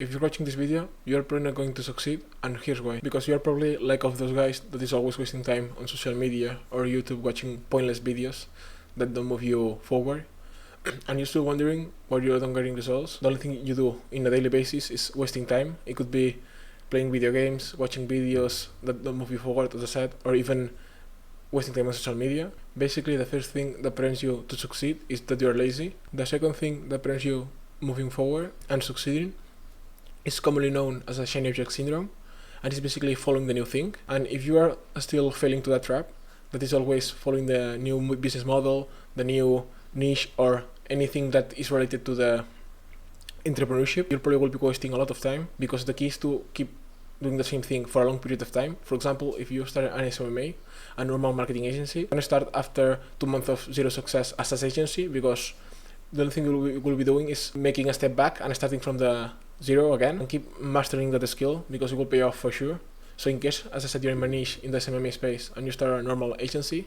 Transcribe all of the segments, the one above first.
If you're watching this video, you're probably not going to succeed, and here's why. Because you're probably like of those guys that is always wasting time on social media or YouTube watching pointless videos that don't move you forward. And you're still wondering why you're not getting results. The only thing you do in a daily basis is wasting time. It could be playing video games, watching videos that don't move you forward, as I said, or even wasting time on social media. Basically, the first thing that prevents you to succeed is that you're lazy. The second thing that prevents you moving forward and succeeding is commonly known as a shiny object syndrome, and it's basically following the new thing. And if you are still falling to that trap, that is always following the new business model, the new niche, or anything that is related to the entrepreneurship, you probably will be wasting a lot of time, because the key is to keep doing the same thing for a long period of time. For example, if you start an smma, a normal marketing agency, you're going to start after 2 months of zero success as an agency, because the only thing you will be doing is making a step back and starting from the zero again, and keep mastering that skill, because it will pay off for sure. So in case, as I said, you're in a niche in the smma space and you start a normal agency,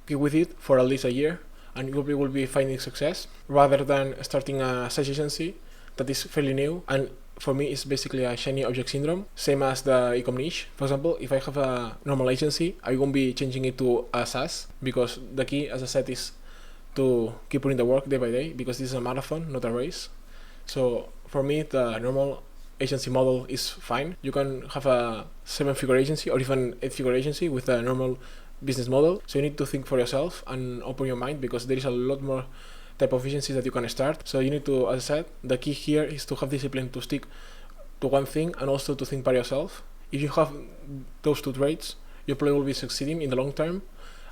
keep with it for at least a year, and you will be finding success, rather than starting a SaaS agency that is fairly new. And for me, it's basically a shiny object syndrome, same as the e-com niche. For example, if I have a normal agency, I won't be changing it to a SaaS, because the key, as I said, is to keep putting the work day by day, because this is a marathon, not a race. So for me, the normal agency model is fine. You can have a 7-figure agency or even 8-figure agency with a normal business model. So you need to think for yourself and open your mind, because there is a lot more type of agencies that you can start. So you need to, as I said, the key here is to have discipline, to stick to one thing, and also to think by yourself. If you have those two traits, you probably will be succeeding in the long term.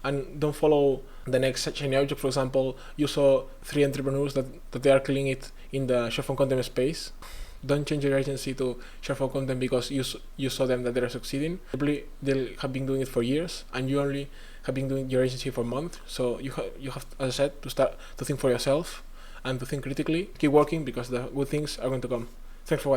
And don't follow the next shiny object. For example, you saw 3 entrepreneurs that they are killing it in the short-form content space. Don't change your agency to short-form content because you saw them that they are succeeding. Probably they have been doing it for years, and you only have been doing your agency for a month. So you have, as I said, to start to think for yourself and to think critically. Keep working, because the good things are going to come. Thanks for watching.